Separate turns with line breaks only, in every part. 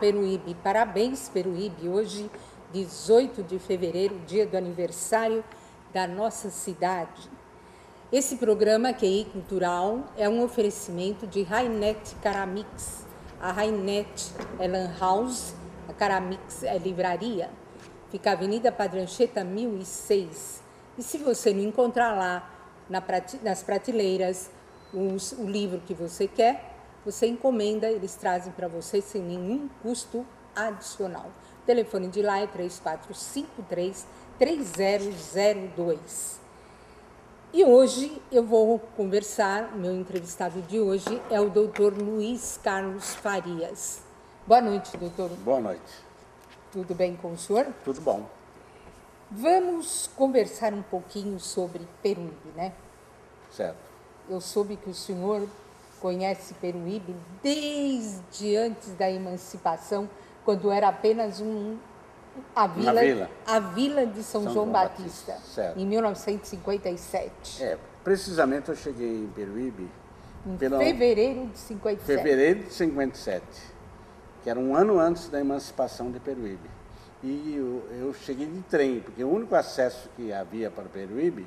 Peruíbe. Parabéns, Peruíbe. Hoje, 18 de fevereiro, dia do aniversário da nossa cidade. Esse programa QI Cultural é um oferecimento de Rainet Caramix. A Rainet é Lan House, a Caramix é livraria. Fica a Avenida Padre Anchieta, 1006. E se você não encontrar lá nas prateleiras o livro que você quer, você encomenda, eles trazem para você sem nenhum custo adicional. O telefone de lá é 3453-3002. E hoje eu vou conversar, o meu entrevistado de hoje é o doutor Luiz Carlos Farias. Boa noite, doutor.
Boa noite.
Tudo bem com o senhor?
Tudo bom.
Vamos conversar um pouquinho sobre Peruíbe, né?
Certo.
Eu soube que o senhor conhece Peruíbe desde antes da emancipação, quando era apenas a vila de São João Batista, em 1957.
Precisamente eu cheguei em Peruíbe
em fevereiro de 57.
Fevereiro de 57, que era um ano antes da emancipação de Peruíbe. E eu cheguei de trem, porque o único acesso que havia para Peruíbe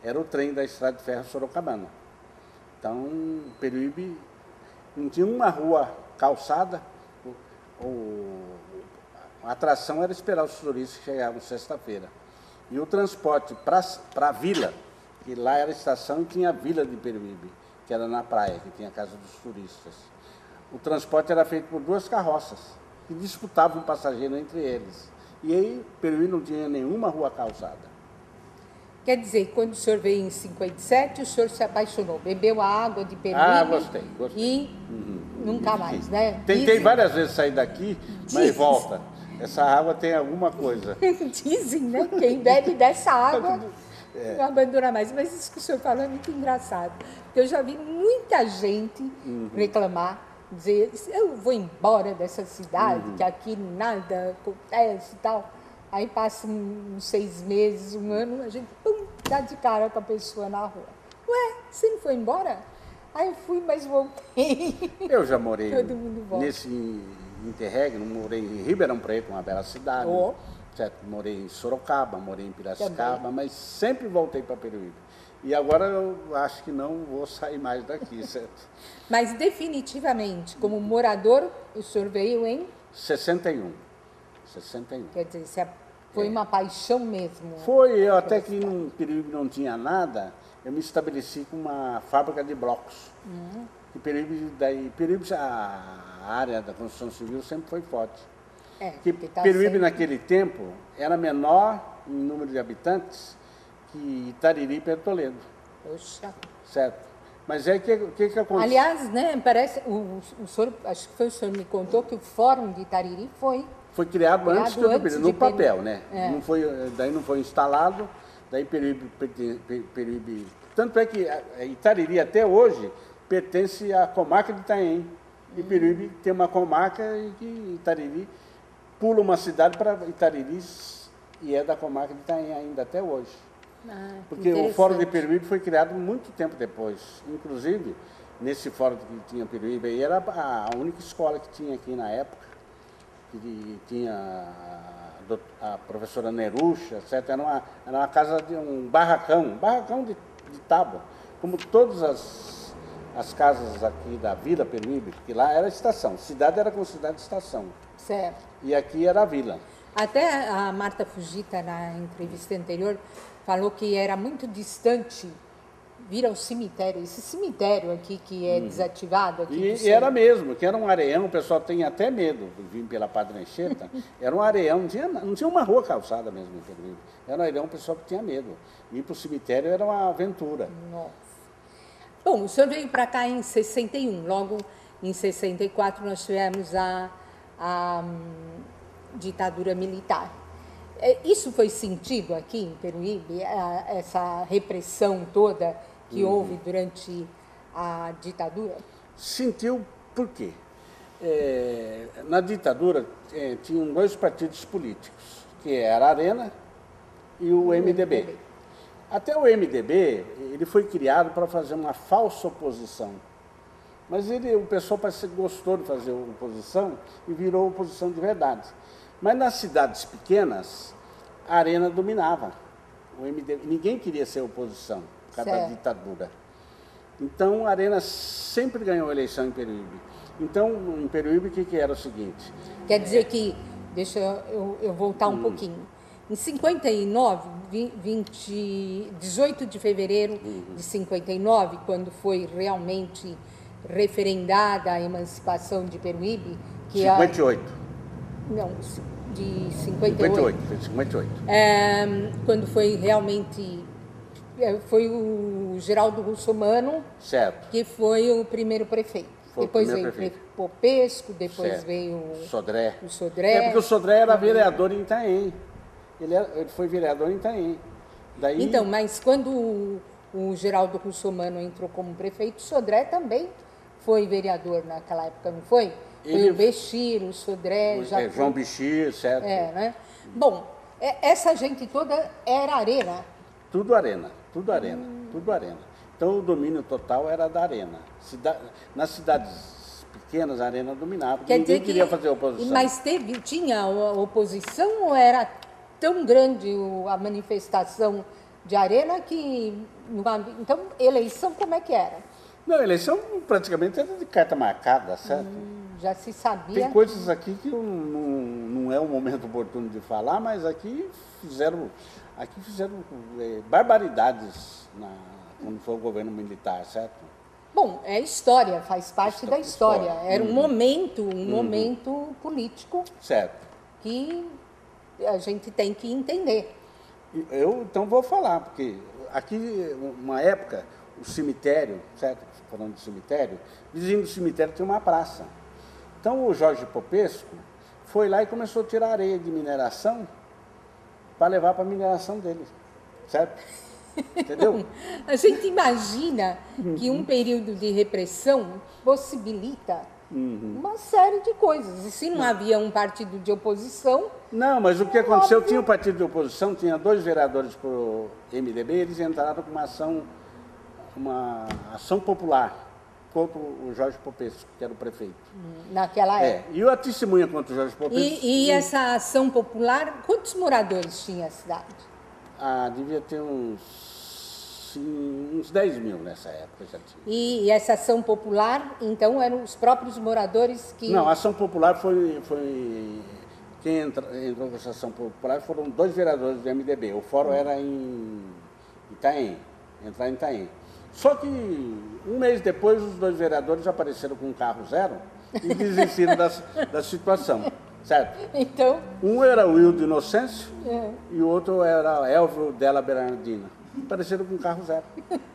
era o trem da Estrada de Ferro Sorocabana. Então, Peruíbe não tinha uma rua calçada, a atração era esperar os turistas que chegavam sexta-feira. E o transporte para a vila, que lá era a estação e tinha a vila de Peruíbe, que era na praia, que tinha a casa dos turistas. O transporte era feito por duas carroças, que disputavam o passageiro entre eles. E aí, Peruíbe não tinha nenhuma rua calçada.
Quer dizer, quando o senhor veio em 57, o senhor se apaixonou, bebeu a água de Peruíbe
gostei.
E nunca mais, né?
Tentei várias vezes sair daqui, mas volta. Essa água tem alguma coisa.
Dizem, né? Quem bebe dessa água não abandona mais. Mas isso que o senhor falou é muito engraçado. Porque eu já vi muita gente reclamar, dizer, eu vou embora dessa cidade, que aqui nada acontece e tal. Aí passa uns 6 meses, um ano, a gente dá de cara com a pessoa na rua. Ué, você não foi embora? Aí eu fui, mas voltei.
Eu já morei
Todo mundo volta.
Nesse interregno, morei em Ribeirão Preto, uma bela cidade. Certo? Morei em Sorocaba, morei em Piracicaba, também. Mas sempre voltei para Peruíbe. E agora eu acho que não vou sair mais daqui, certo?
Mas definitivamente, como morador, o senhor veio em?
61.
Quer dizer, foi uma paixão mesmo?
Foi, eu até que em Peruíbe não tinha nada, eu me estabeleci com uma fábrica de blocos. E Peruíbe, a área da construção civil sempre foi forte. Peruíbe naquele tempo era menor em número de habitantes que Itariri e Pedro Toledo.
Poxa.
Certo. Mas aí o que aconteceu?
Aliás, né, parece, o senhor, acho que foi o senhor me contou que o Fórum de Itariri foi
criado antes de Peruíbe, no papel, né? Daí não foi instalado, daí Peruíbe... Tanto é que Itariri até hoje pertence à comarca de Itanhaém. E Peruíbe tem uma comarca e que Itariri pula uma cidade para Itariri e é da comarca de Itanhaém ainda até hoje. Porque o Fórum de Peruíbe foi criado muito tempo depois. Inclusive, nesse fórum que tinha Peruíbe, aí era a única escola que tinha aqui na época. Que tinha a professora Nerucha, etc. Era uma casa de um barracão de tábua, como todas as casas aqui da Vila Peruíbe, que lá era a estação, cidade era considerada estação.
Certo.
E aqui era a vila.
Até a Marta Fujita, na entrevista anterior, falou que era muito distante vir ao cemitério, esse cemitério aqui que é desativado aqui.
E era mesmo, que era um areião, o pessoal tem até medo de vir pela Padre Anchieta, era um areião, não tinha uma rua calçada mesmo em Peruíbe, era um areião, o pessoal que tinha medo. Ir para o cemitério era uma aventura.
Nossa. Bom, o senhor veio para cá em 61, logo em 64 nós tivemos a ditadura militar. Isso foi sentido aqui em Peruíbe, essa repressão toda que houve durante a ditadura?
Sentiu por quê? Na ditadura tinham 2 partidos políticos, que era a Arena e o MDB. Até o MDB, ele foi criado para fazer uma falsa oposição Mas o pessoal parece que gostou de fazer oposição e virou oposição de verdade. Mas nas cidades pequenas, a Arena dominava. O MDB, ninguém queria ser oposição, por causa da ditadura. Então, a Arena sempre ganhou a eleição em Peruíbe. Então, em Peruíbe, o que era o seguinte?
Quer dizer que, deixa eu voltar um pouquinho. Em 59, 18 de fevereiro de 59, quando foi realmente referendada a emancipação de Peruíbe... que
58.
Não, de 58.
58.
Quando foi realmente... Foi o Geraldo Russomano,
certo,
que foi o primeiro prefeito. Depois veio o Popesco, depois veio o
Sodré.
Porque
o Sodré era vereador em Itaém. Ele foi vereador em Itaém. Daí...
Então, mas quando o Geraldo Russomano entrou como prefeito, o Sodré também foi vereador naquela época, não foi? Foi o Bechir, o Sodré...
João Bechir, certo.
Né? Bom, essa gente toda era Arena.
Tudo Arena. Então, o domínio total era da Arena. Nas cidades pequenas, a Arena dominava. Ninguém queria fazer oposição.
Mas tinha oposição ou era tão grande a manifestação de Arena que... Então, eleição como é que era?
Não, eleição praticamente era de carta marcada, certo?
Já se sabia.
Tem coisas aqui que não é o momento oportuno de falar, mas aqui fizeram barbaridades quando foi o governo militar, certo?
Bom, é história, faz parte da história. Era um momento político,
certo,
que a gente tem que entender.
Eu então vou falar, porque aqui, uma época, o cemitério, certo? Falando de cemitério, vizinho do cemitério tem uma praça. Então o Jorge Popesco foi lá e começou a tirar areia de mineração para levar para a mineração dele, certo? Entendeu?
A gente imagina que um período de repressão possibilita uma série de coisas. E se não havia um partido de oposição...
Não, mas o que aconteceu, tinha um partido de oposição, tinha 2 vereadores para o MDB, eles entraram com uma ação popular contra o Jorge Popesco, que era o prefeito.
Naquela época.
E a testemunha contra o Jorge Popesco...
E essa ação popular, quantos moradores tinha a cidade?
Devia ter uns 10 mil nessa época já tinha.
E essa ação popular, então, eram os próprios moradores que...
Não, a ação popular foi quem entrou com essa ação popular foram 2 vereadores do MDB. O fórum era em Itaém, entrar em Itaém. Só que um mês depois os 2 vereadores apareceram com um carro zero e desistiram da situação, certo?
Então...
Um era o Wildo Inocêncio e o outro era Elvio Della Bernardina. Apareceram com um carro zero,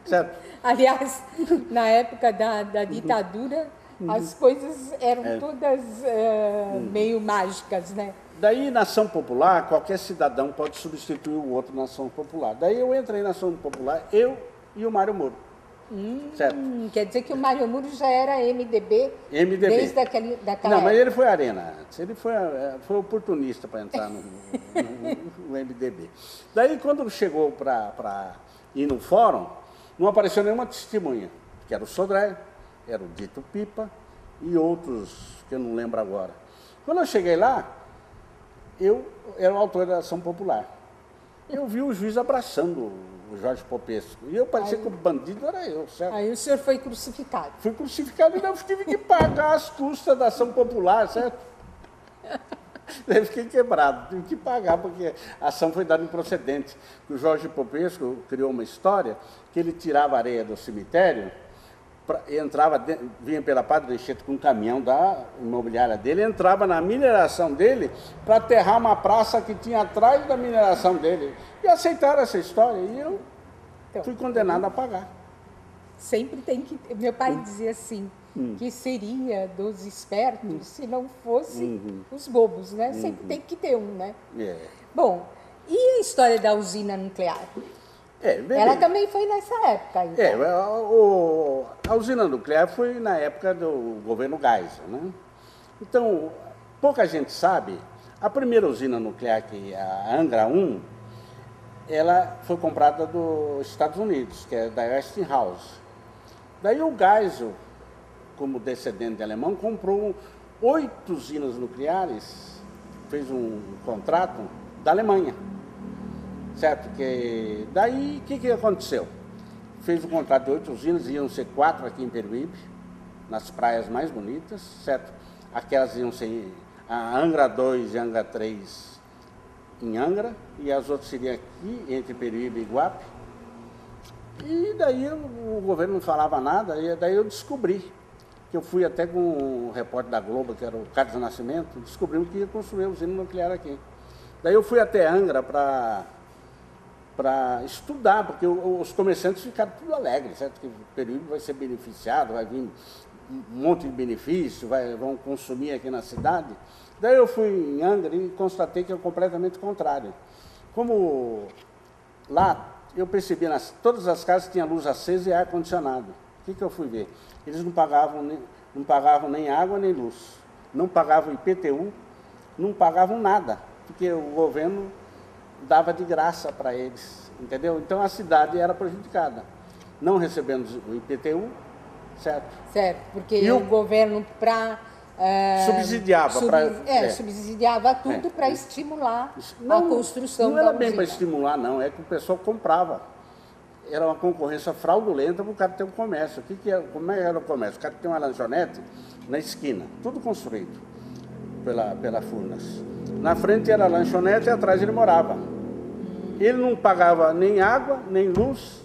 certo?
Aliás, na época da ditadura, as coisas eram todas meio mágicas, né?
Daí, na ação popular, qualquer cidadão pode substituir o outro na ação popular. Daí eu entrei na ação popular, eu e o Mário Moro. Certo?
Quer dizer que o Mário Moro já era MDB desde daquela
Não, mas
época.
ele foi Arena antes. Ele foi oportunista para entrar no MDB. Daí, quando chegou para ir no fórum, não apareceu nenhuma testemunha, que era o Sodré, era o Dito Pipa e outros que eu não lembro agora. Quando eu cheguei lá, eu era o autor da ação popular. Eu vi o juiz abraçando o Jorge Popesco. E eu parecia que o bandido era eu, certo?
Aí o senhor foi crucificado.
Fui crucificado e eu tive que pagar as custas da ação popular, certo? Eu fiquei quebrado, tive que pagar, porque a ação foi dada improcedente. O Jorge Popesco criou uma história que ele tirava areia do cemitério, vinha pela Padre Anchieta com um caminhão da imobiliária dele, entrava na mineração dele para aterrar uma praça que tinha atrás da mineração dele. E aceitaram essa história e eu fui condenado a pagar.
Sempre tem que... Meu pai dizia assim, que seria dos espertos se não fosse os bobos, né? Sempre tem que ter um, né? Bom, e a história da usina nuclear? Ela também foi nessa época. Então.
A usina nuclear foi na época do governo Geisel, né? Então, pouca gente sabe, a primeira usina nuclear, que é a Angra 1, ela foi comprada dos Estados Unidos, que é da Westinghouse. Daí o Geisel como descendente de alemão, comprou 8 usinas nucleares, fez um contrato da Alemanha, certo? Daí, o que aconteceu? Fez um contrato de 8 usinas, iam ser 4 aqui em Peruíbe, nas praias mais bonitas, certo? Aquelas iam ser a Angra 2 e Angra 3 em Angra, e as outras seriam aqui, entre Peruíbe e Iguape. E daí o governo não falava nada, e daí eu descobri, que eu fui até com o repórter da Globo, que era o Carlos Nascimento, descobrimos que ia construir a usina nuclear aqui. Daí eu fui até Angra para estudar, porque os comerciantes ficaram tudo alegres, certo? Que o Peruíbe vai ser beneficiado, vai vir um monte de benefício, vão consumir aqui na cidade. Daí eu fui em Angra e constatei que é completamente contrário. Como lá eu percebi, todas as casas tinham luz acesa e ar-condicionado. O que eu fui ver? Eles não pagavam nem água nem luz, não pagavam IPTU, não pagavam nada, porque o governo dava de graça para eles, entendeu? Então a cidade era prejudicada, não recebendo o IPTU, certo?
Certo, porque o governo
subsidiava
subsidiava tudo para estimular a construção da usina.
Não era bem para estimular, não, é que o pessoal comprava. Era uma concorrência fraudulenta para o cara ter um comércio. Como era o comércio? O cara tem uma lanchonete na esquina, tudo construído pela Furnas. Na frente era a lanchonete e atrás ele morava. Ele não pagava nem água, nem luz,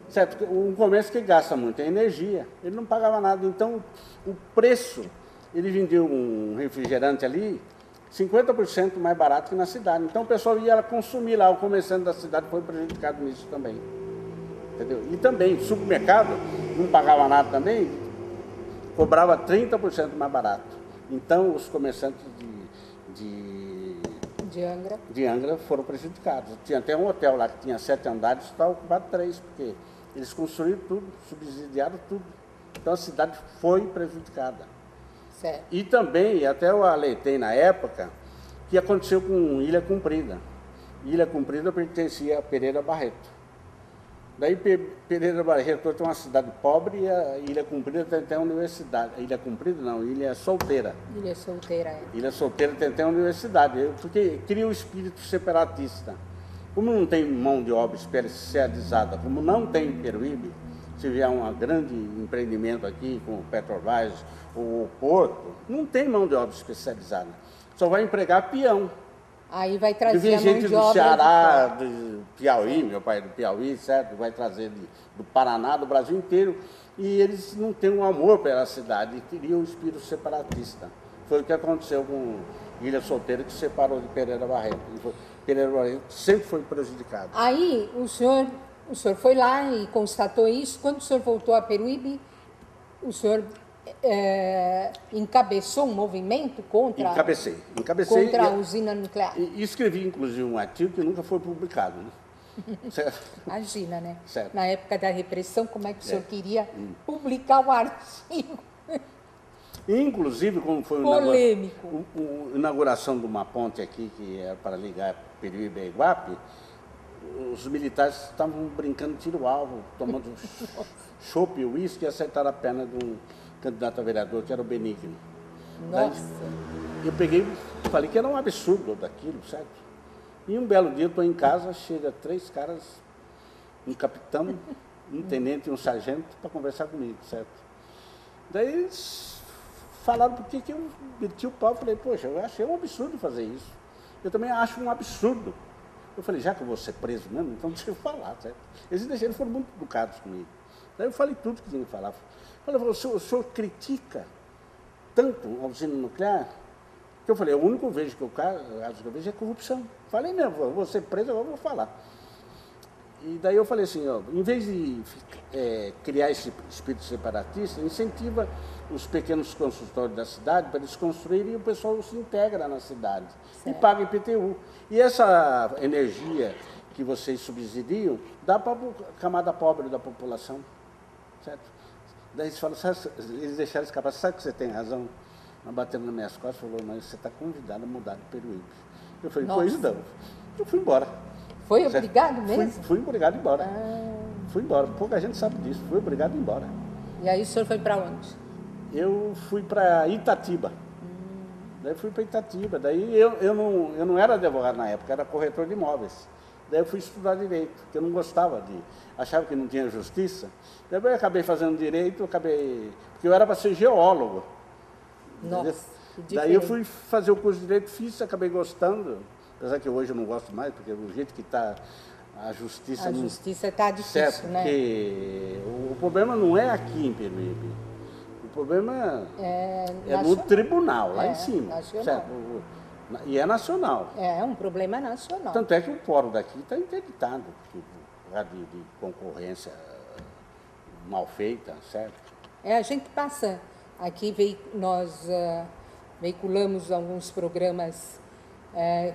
certo? Um comércio que gasta muita energia, ele não pagava nada. Então, o preço, ele vendia um refrigerante ali 50% mais barato que na cidade. Então, o pessoal ia consumir lá, o comerciante da cidade foi prejudicado nisso também. Entendeu? E também, supermercado, não pagava nada também, cobrava 30% mais barato. Então, os comerciantes de Angra foram prejudicados. Tinha até um hotel lá que tinha 7 andares, estava ocupado 3, porque eles construíram tudo, subsidiaram tudo. Então a cidade foi prejudicada.
Certo.
E também, até eu alertei na época, que aconteceu com Ilha Comprida. Ilha Comprida pertencia a Pereira Barreto. Daí Pereira Barreto tem uma cidade pobre e a Ilha Comprida tem até universidade. Ilha Comprida não, Ilha Solteira.
Ilha Solteira, é.
Ilha Solteira tem até universidade, porque cria o espírito separatista. Como não tem mão de obra especializada, como não tem em Peruíbe, se vier um grande empreendimento aqui, com o Petrobras ou o Porto, não tem mão de obra especializada. Só vai empregar peão.
Aí vai trazer a mão
gente
de obra
do Ceará, do Piauí, meu pai é do Piauí, certo? Vai trazer do Paraná, do Brasil inteiro. E eles não têm um amor pela cidade, e queriam um espírito separatista. Foi o que aconteceu com Ilha Solteira, que separou de Pereira Barreto. Pereira Barreto sempre foi prejudicado.
Aí o senhor foi lá e constatou isso. Quando o senhor voltou a Peruíbe, o senhor encabeçou um movimento contra a usina nuclear.
E escrevi, inclusive, um artigo que nunca foi publicado. Né?
Imagina, né?
Certo.
Na época da repressão, como é que o senhor queria publicar o artigo?
Inclusive, como foi a inauguração de uma ponte aqui, que era para ligar Peruíbe a Iguape, os militares estavam brincando tiro-alvo, tomando chopp e uísque e acertaram a perna de um candidato a vereador, que era o Benigno.
Nossa!
Daí, eu peguei e falei que era um absurdo daquilo, certo? E um belo dia, eu estou em casa, chega 3 caras, um capitão, um tenente e um sargento, para conversar comigo, certo? Daí eles falaram por que eu meti o pau. Eu falei, poxa, eu achei um absurdo fazer isso. Eu também acho um absurdo. Eu falei, já que eu vou ser preso mesmo, então deixa eu falar, certo? Eles foram muito educados comigo. Daí eu falei tudo que tinha que falar. Eu falei, o senhor critica tanto a usina nuclear? Que eu falei, o único que eu vejo é corrupção. Falei mesmo, eu vou ser preso, agora eu vou falar. E daí eu falei assim, ó, em vez de criar esse espírito separatista, incentiva os pequenos construtores da cidade para eles construírem e o pessoal se integra na cidade. Certo. E paga IPTU. E essa energia que vocês subsidiam dá para a camada pobre da população. Certo? Daí eles falam, eles deixaram escapar, sabe que você tem razão? Batendo nas minhas costas, falou, mas você está convidado a mudar de Peruíbe. Eu falei, pois não. Eu fui embora.
Foi obrigado mesmo?
Fui obrigado a ir embora. Fui embora. Pouca gente sabe disso. Fui obrigado a ir embora.
E aí o senhor foi para onde?
eu fui para Itatiba. Daí fui para Itatiba. Daí eu não era advogado na época, era corretor de imóveis. Daí eu fui estudar direito, porque eu não gostava achava que não tinha justiça. Daí eu acabei fazendo direito, porque eu era para ser geólogo.
Nossa, que
daí eu fui fazer o curso de direito, fiz, acabei gostando, apesar que hoje eu não gosto mais, porque do jeito que está a justiça...
A justiça está difícil,
certo,
né?
Porque o problema não é aqui em Peruíbe, o problema é no tribunal, lá em cima.
Nacional.
Certo? E é nacional.
É um problema nacional.
Tanto é que o fórum daqui está interditado, por causa de concorrência mal feita, certo?
A gente passa, aqui nós veiculamos alguns programas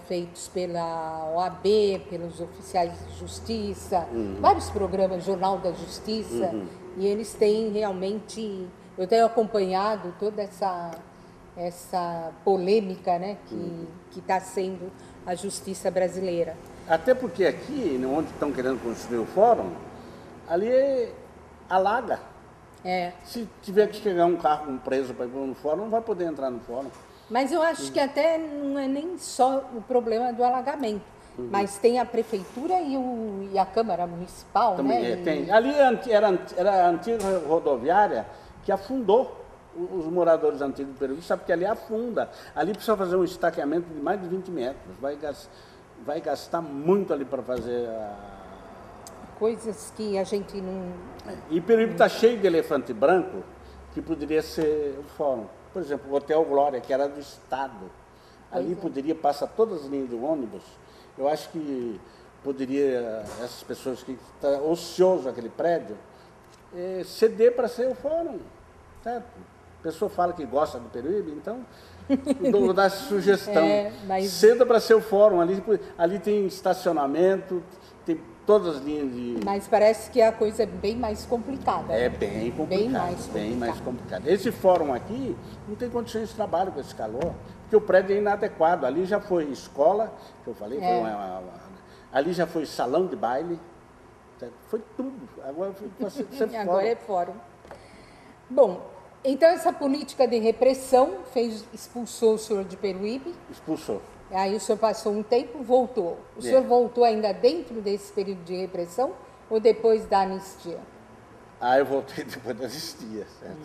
feitos pela OAB, pelos oficiais de justiça, vários programas, Jornal da Justiça, e eles têm realmente, eu tenho acompanhado toda essa polêmica, né, que está sendo a justiça brasileira.
Até porque aqui, onde estão querendo construir o fórum, ali alaga. Se tiver que chegar um carro com preso para ir no fórum, não vai poder entrar no fórum.
Mas eu acho que até não é nem só o problema do alagamento, mas tem a prefeitura e a Câmara Municipal,
também,
né?
Tem. Ali era a antiga rodoviária que afundou os moradores antigos do Peruíbe, sabe que ali afunda. Ali precisa fazer um estaqueamento de mais de 20 metros. Vai gastar muito ali para fazer
coisas que a gente não...
E Peruíbe está cheio de elefante branco que poderia ser o fórum. Por exemplo, o Hotel Glória, que era do Estado. Ali poderia passar todas as linhas de ônibus. Eu acho que poderia, essas pessoas que estão ocioso aquele prédio, ceder para ser o fórum. Certo? A pessoa fala que gosta do Peruíbe, então vou dar essa sugestão. Ceda para ser o fórum. Ali tem estacionamento, tem todas as linhas de...
Mas parece que a coisa é bem mais complicada.
É bem complicado, bem mais complicado. Esse fórum aqui não tem condições de trabalho com esse calor, porque o prédio é inadequado. Ali já foi escola, que eu falei, ali já foi salão de baile, foi tudo. Agora foi ser
Agora é fórum. Bom, então essa política de repressão expulsou o senhor de Peruíbe?
Expulsou.
Aí o senhor passou um tempo, voltou. O senhor voltou ainda dentro desse período de repressão ou depois da anistia?
Eu voltei depois da anistia, certo?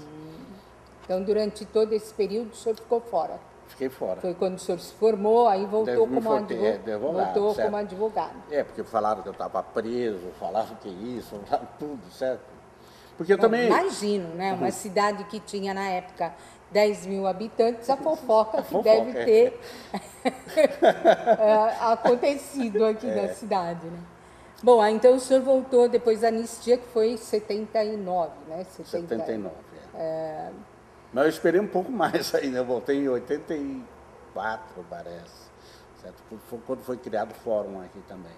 Então, durante todo esse período, o senhor ficou fora?
Fiquei fora.
Foi quando o senhor se formou, aí voltou como advogado.
Porque falaram que eu estava preso, falaram que isso, falaram tudo, certo? Porque eu também...
Imagino, né? Uma cidade que tinha, na época, 10 mil habitantes, a fofoca que deve ter acontecido aqui na cidade, né? Bom, então o senhor voltou depois da anistia, que foi em 79, né?
79, Mas eu esperei um pouco mais ainda, eu voltei em 84, parece, certo? Quando foi criado o fórum aqui também.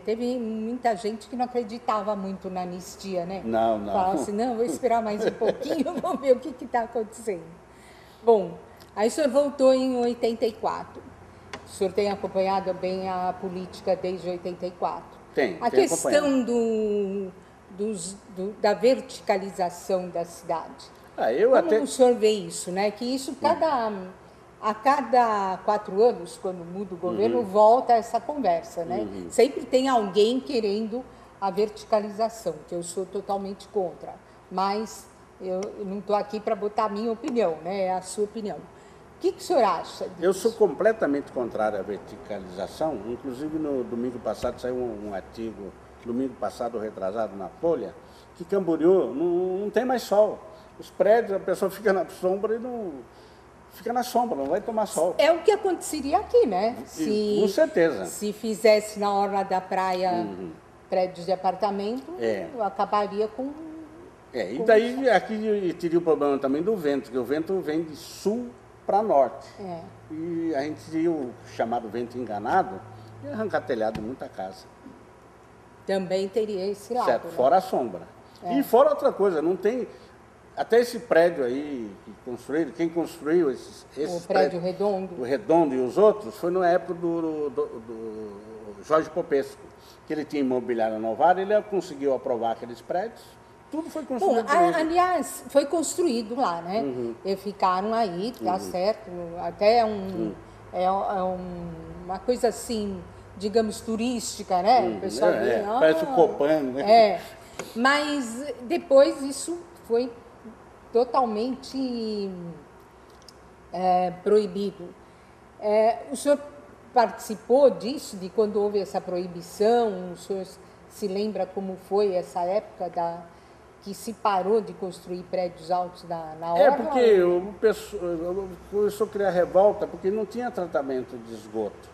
Teve muita gente que não acreditava muito na anistia, né?
Não.
Falava assim, não, vou esperar mais um pouquinho, vou ver o que está acontecendo. Bom, aí o senhor voltou em 84. O senhor tem acompanhado bem a política desde 84? A questão da verticalização da cidade. Como o senhor vê isso, né? Que isso a cada 4 anos, quando muda o governo, volta essa conversa, né? Sempre tem alguém querendo a verticalização, que eu sou totalmente contra. Mas eu não estou aqui para botar a minha opinião, né? É a sua opinião. O que o senhor acha disso?
Eu sou completamente contrário à verticalização. Inclusive, no domingo passado, saiu um artigo, domingo passado, retrasado, na Folha, que Camboriú não tem mais sol. Os prédios, a pessoa fica na sombra e não... Fica na sombra, não vai tomar sol.
É o que aconteceria aqui, né?
Com certeza.
Se fizesse na orla da praia prédios de apartamento, acabaria com...
E daí aqui teria o problema também do vento, porque o vento vem de sul para norte. E a gente teria o chamado vento enganado e arrancar telhado de muita casa.
Também teria esse lado,
certo, né? Fora a sombra. E fora outra coisa, não tem... Até esse prédio aí que construíram, quem construiu esses
o prédio redondo.
O redondo e os outros, foi na época do Jorge Popesco, que ele tinha imobiliário Novara, ele conseguiu aprovar aqueles prédios, Tudo foi construído.
Bom, aliás, foi construído lá, né? E ficaram aí, tá certo. Até uma coisa assim, digamos, turística, né? O pessoal vem,
parece o Copan, né?
Mas depois isso foi totalmente proibido. O senhor participou disso, de quando houve essa proibição? O senhor se lembra como foi essa época que se parou de construir prédios altos na orla?
Porque o pessoal começou a criar revolta, porque não tinha tratamento de esgoto.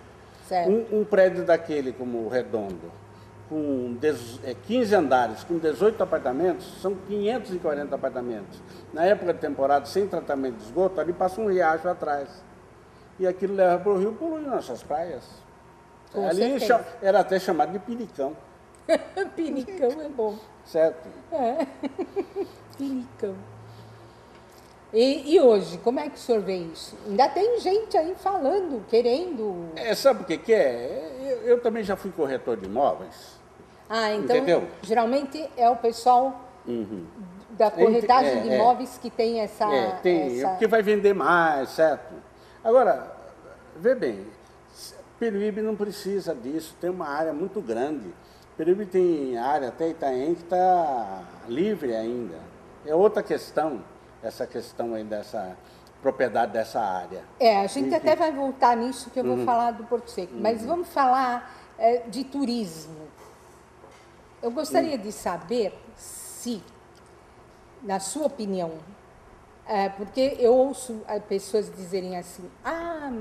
Um prédio daquele, como o Redondo, com 15 andares, com 18 apartamentos, são 540 apartamentos. Na época de temporada, sem tratamento de esgoto, ali passa um riacho atrás. E aquilo leva para o rio, polui nossas praias. Ali era até chamado de pinicão.
Pinicão é bom.
Certo.
Pinicão. E hoje, como é que o senhor vê isso? Ainda tem gente aí falando, querendo...
Sabe o que é? Eu também já fui corretor de imóveis.
Então,
entendeu?
Geralmente é o pessoal da corretagem de imóveis que tem essa...
porque vai vender mais, certo? Agora, vê bem, Peruíbe não precisa disso, tem uma área muito grande. Peruíbe tem área até Itaém que está livre ainda. É outra questão, essa questão aí dessa propriedade dessa área.
A gente até vai voltar nisso, que eu vou falar do Porto Seco. Mas vamos falar de turismo. Eu gostaria de saber se, na sua opinião, porque eu ouço pessoas dizerem assim,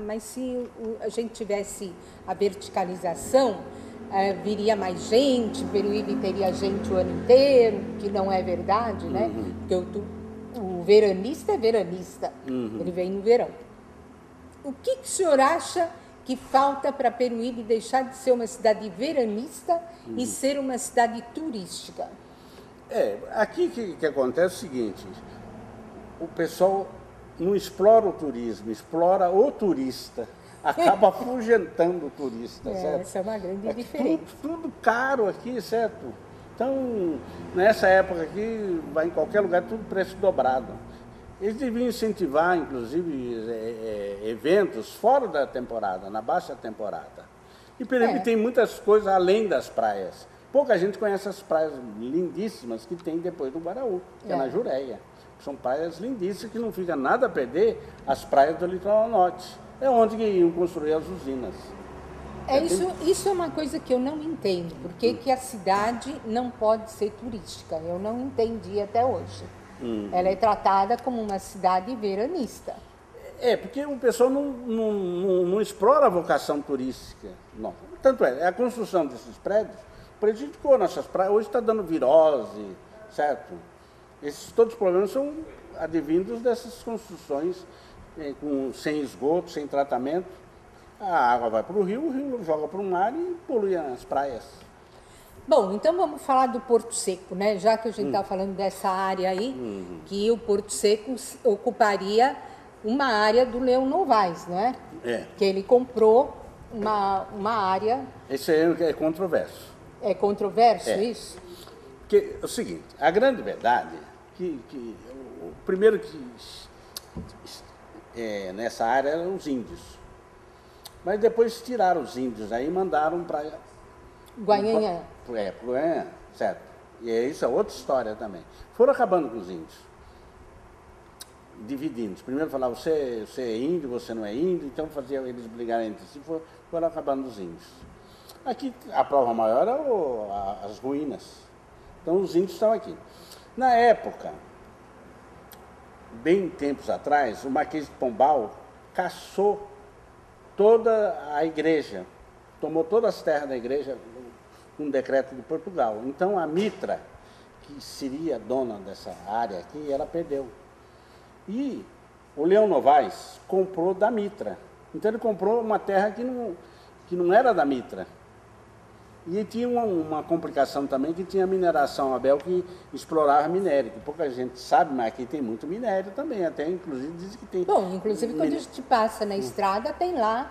mas se a gente tivesse a verticalização, viria mais gente, Peruíbe teria gente o ano inteiro, que não é verdade, né? Porque o veranista é veranista, ele vem no verão. O que o senhor acha que falta para Peruíbe deixar de ser uma cidade veranista e ser uma cidade turística?
Aqui que acontece o seguinte, o pessoal não explora o turismo, explora o turista. Acaba afugentando o turista, certo?
Essa é uma grande diferença.
Tudo caro aqui, certo? Então, nessa época aqui, vai em qualquer lugar, tudo preço dobrado. Eles deviam incentivar, inclusive, eventos fora da temporada, na baixa temporada. E Peruíbe tem muitas coisas além das praias. Pouca gente conhece as praias lindíssimas que tem depois do Guaraú, que é na Jureia. São praias lindíssimas que não fica nada a perder as praias do litoral norte. É onde iam construir as usinas.
Isso é uma coisa que eu não entendo. Por que a cidade não pode ser turística? Eu não entendi até hoje. Ela é tratada como uma cidade veranista.
Porque o pessoal não explora a vocação turística. Não. Tanto a construção desses prédios prejudicou nossas praias. Hoje está dando virose, certo? Todos os problemas são advindos dessas construções sem esgoto, sem tratamento. A água vai para o rio joga para o mar e polui as praias.
Bom, então vamos falar do Porto Seco, né? Já que a gente está falando dessa área aí, que o Porto Seco ocuparia uma área do Leão Novaes, não é? Que ele comprou uma área...
Isso aí é controverso.
É controverso isso?
Porque é o seguinte, a grande verdade que o primeiro que nessa área eram os índios. Mas depois tiraram os índios aí e mandaram para...
Guanhanhã.
Para Guanhanhã, certo. E isso é outra história também. Foram acabando com os índios. Dividindo. Primeiro falavam, você é índio, você não é índio, então faziam eles brigarem entre si, foram acabando os índios. Aqui a prova maior é as ruínas. Então os índios estão aqui. Na época, bem tempos atrás, o Marquês de Pombal caçou toda a igreja, tomou todas as terras da igreja com um decreto de Portugal. Então a Mitra, que seria dona dessa área aqui, ela perdeu. E o Leão Novaes comprou da Mitra. Então ele comprou uma terra que não era da Mitra. E tinha uma complicação também, que tinha a mineração Abel, que explorava minério, que pouca gente sabe, mas aqui tem muito minério também, até inclusive diz que tem...
Bom, inclusive quando a gente passa na estrada, tem lá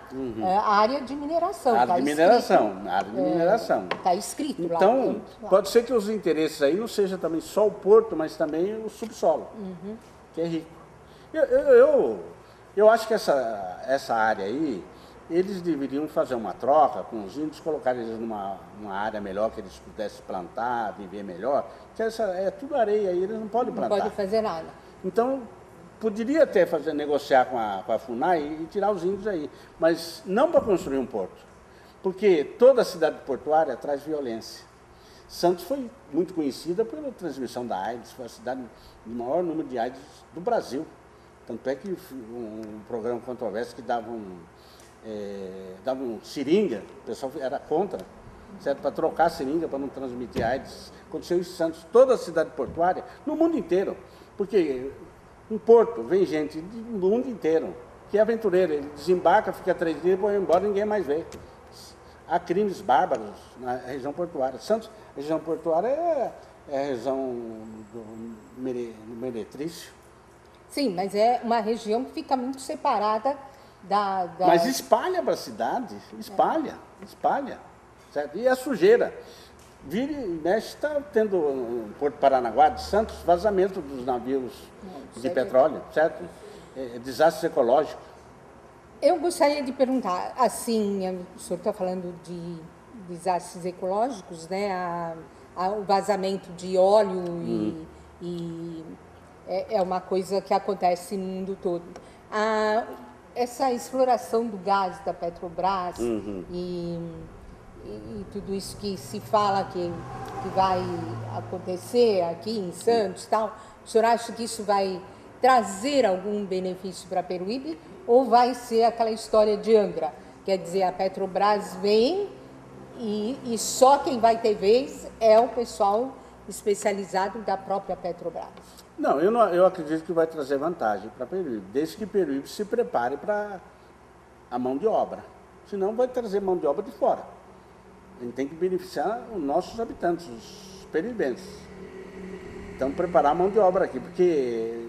área de mineração.
Área de mineração.
Está escrito lá.
Então, pode ser que os interesses aí não seja também só o porto, mas também o subsolo, que é rico. Eu acho que essa área aí, eles deveriam fazer uma troca com os índios, colocar eles numa área melhor, que eles pudessem plantar, viver melhor, porque essa é tudo areia aí, eles não podem plantar.
Não podem fazer nada.
Então, poderia até negociar com a FUNAI e tirar os índios aí, mas não para construir um porto, porque toda a cidade portuária traz violência. Santos foi muito conhecida pela transmissão da AIDS, foi a cidade de maior número de AIDS do Brasil. Tanto é que um programa controverso que davam seringa, o pessoal era contra, certo? Para trocar seringa, para não transmitir AIDS. Aconteceu em Santos, toda a cidade portuária, no mundo inteiro. Porque em Porto vem gente do mundo inteiro, que é aventureiro, ele desembarca, fica 3 dias, vai embora e ninguém mais vê. Há crimes bárbaros na região portuária. Santos, a região portuária é a região do Meretrício.
Sim, mas é uma região que fica muito separada da...
Mas espalha para a cidade, espalha. Certo? E a sujeira. Vira e mexe, está tendo no Porto Paranaguá de Santos vazamento dos navios de petróleo, certo? Desastres ecológicos.
Eu gostaria de perguntar, assim, o senhor está falando de desastres ecológicos, né? O vazamento de óleo e é uma coisa que acontece no mundo todo. Essa exploração do gás da Petrobras e tudo isso que se fala que vai acontecer aqui em Santos e tal, o senhor acha que isso vai trazer algum benefício para Peruíbe ou vai ser aquela história de Angra? Quer dizer, a Petrobras vem e só quem vai ter vez é o pessoal especializado da própria Petrobras.
Não, eu acredito que vai trazer vantagem para Peruíbe, desde que Peruíbe se prepare para a mão de obra. Senão vai trazer mão de obra de fora. A gente tem que beneficiar os nossos habitantes, os peruibenses. Então, preparar a mão de obra aqui, porque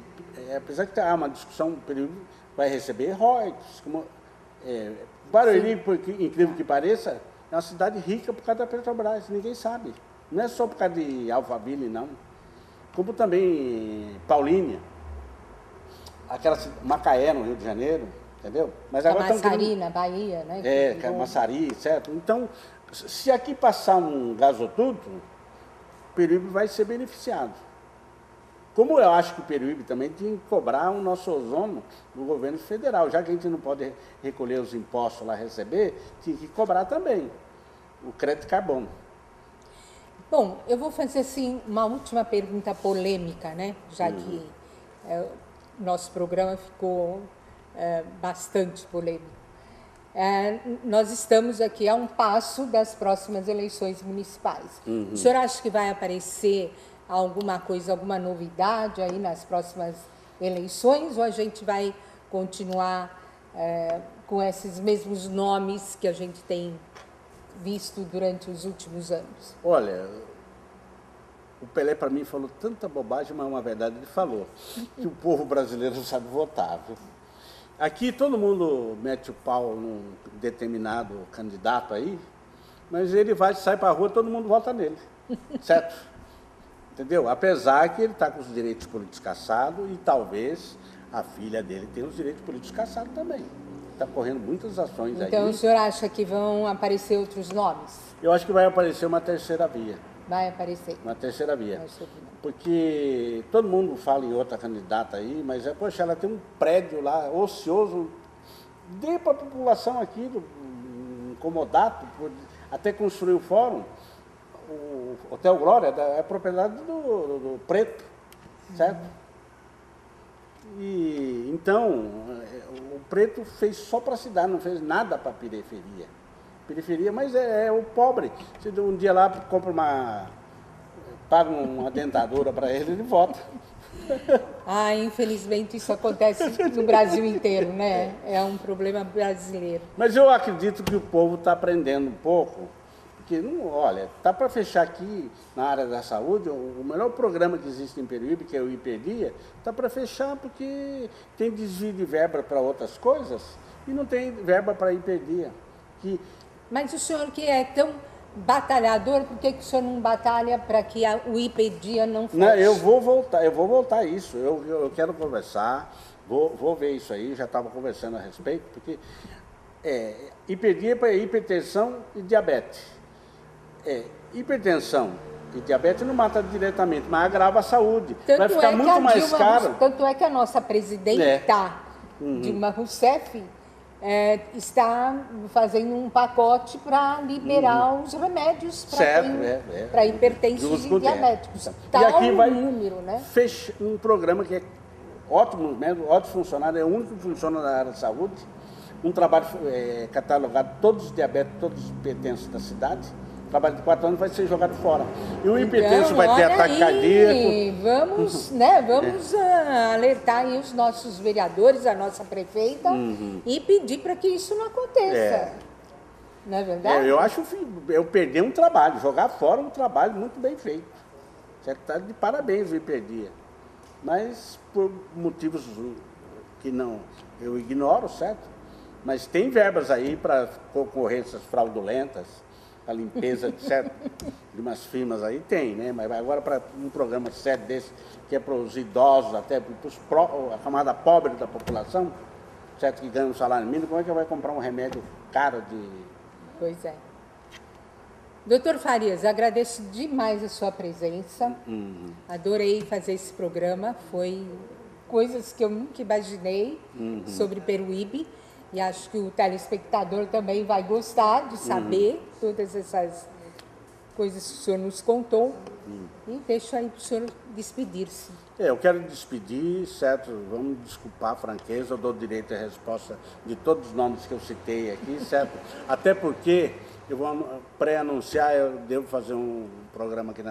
apesar de ter uma discussão, o Peruíbe vai receber royalties. Barueri, por incrível que pareça, é uma cidade rica por causa da Petrobras, ninguém sabe. Não é só por causa de Alphaville, não. Como também Paulínia, aquela Macaé, no Rio de Janeiro, entendeu?
Mas agora Camaçari, na Bahia, né?
Camaçari, certo? Então, se aqui passar um gasoduto, o Peruíbe vai ser beneficiado. Como eu acho que o Peruíbe também tinha que cobrar o nosso ozono do governo federal, já que a gente não pode recolher os impostos lá, receber, tinha que cobrar também o crédito de carbono.
Bom, eu vou fazer assim uma última pergunta polêmica, né? Já que nosso programa ficou bastante polêmico. Nós estamos aqui a um passo das próximas eleições municipais. O senhor acha que vai aparecer alguma coisa, alguma novidade aí nas próximas eleições ou a gente vai continuar com esses mesmos nomes que a gente tem visto durante os últimos anos?
Olha, o Pelé para mim falou tanta bobagem, mas uma verdade ele falou, que o povo brasileiro não sabe votar. Viu? Aqui todo mundo mete o pau num determinado candidato aí, mas ele sai para a rua, todo mundo vota nele, certo? Entendeu? Apesar que ele está com os direitos políticos cassados e talvez a filha dele tenha os direitos políticos cassados também. Está correndo muitas ações aí.
Então o senhor acha que vão aparecer outros nomes?
Eu acho que vai aparecer uma terceira via.
Vai aparecer?
Uma terceira via. Porque todo mundo fala em outra candidata aí, mas poxa, ela tem um prédio lá ocioso. Dê para a população aqui, do Comodato, até construir o fórum. O Hotel Glória é propriedade do Preto, certo? E então, o Preto fez só para a cidade, não fez nada para a periferia. Periferia, mas é o pobre. Você um dia lá paga uma dentadura para ele vota.
Infelizmente isso acontece no Brasil inteiro, né? É um problema brasileiro.
Mas eu acredito que o povo está aprendendo um pouco, Porque, olha, tá para fechar aqui na área da saúde, o melhor programa que existe em Peruíbe, que é o IPEDIA, tá para fechar porque tem desvio de verba para outras coisas e não tem verba para IPEDIA.
Mas o senhor que é tão batalhador, por que o senhor não batalha para que o IPEDIA não feche?
Não, eu vou voltar a isso, eu quero conversar, vou ver isso aí, já estava conversando a respeito, porque IPEDIA é para hipertensão e diabetes. Hipertensão e diabetes não mata diretamente, mas agrava a saúde. Vai ficar muito mais caro.
Tanto é que a nossa presidenta, Dilma Rousseff, está fazendo um pacote para liberar os remédios para hipertensos e diabéticos.
E aqui vai fechar um programa que é ótimo, ótimo funcionário, é o único que funciona na área da saúde. Um trabalho catalogado, todos os diabéticos, todos os hipertensos da cidade. O trabalho de 4 anos vai ser jogado fora. E o hipertenso vai ter ataque cardíaco.
Vamos alertar aí os nossos vereadores, a nossa prefeita, e pedir para que isso não aconteça. Não é verdade?
Eu acho eu perder um trabalho, jogar fora um trabalho muito bem feito. Certo? Tá de parabéns o IPEDIA. Mas por motivos que eu ignoro, certo? Mas tem verbas aí para concorrências fraudulentas, a limpeza de umas firmas aí tem, né? Mas agora para um programa sério desse, que é para os idosos, até para a camada pobre da população, certo, que ganha um salário mínimo, como é que vai comprar um remédio caro de...
Pois é. Doutor Farias, agradeço demais a sua presença. Adorei fazer esse programa, foi coisas que eu nunca imaginei sobre Peruíbe. E acho que o telespectador também vai gostar de saber todas essas coisas que o senhor nos contou. E deixo aí para o senhor despedir-se.
Eu quero despedir, certo? Vamos desculpar a franqueza, eu dou direito à resposta de todos os nomes que eu citei aqui, certo? Até porque eu vou pré-anunciar, eu devo fazer um programa aqui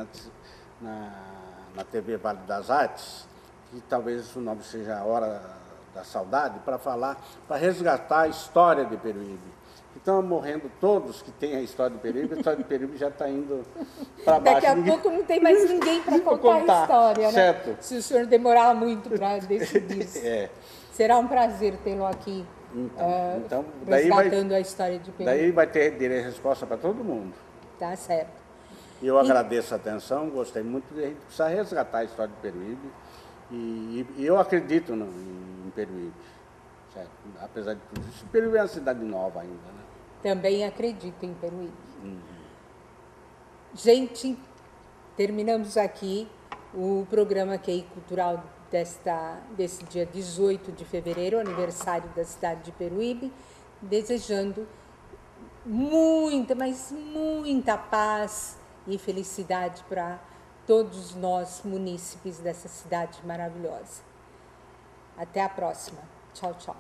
na TV Vale das Artes, que talvez o nome seja A Hora da Saudade, para falar, para resgatar a história de Peruíbe. Então, morrendo todos que têm a história de Peruíbe, a história de Peruíbe já está indo para baixo.
Daqui a pouco não tem mais ninguém para contar a história,
certo?
Né? Se o senhor demorar muito para decidir isso. Será um prazer tê-lo aqui,
então,
resgatando a história de Peruíbe.
Daí vai ter direito a resposta para todo mundo.
Tá certo.
E eu agradeço a atenção, gostei muito de a gente precisar resgatar a história de Peruíbe. E eu acredito em Peruíbe, certo? Apesar de tudo isso. Peruíbe é uma cidade nova ainda, né?
Também acredito em Peruíbe. Gente, terminamos aqui o programa QI Cultural desse dia 18 de fevereiro, aniversário da cidade de Peruíbe, desejando muita, mas muita paz e felicidade para todos nós, munícipes dessa cidade maravilhosa. Até a próxima. Tchau, tchau.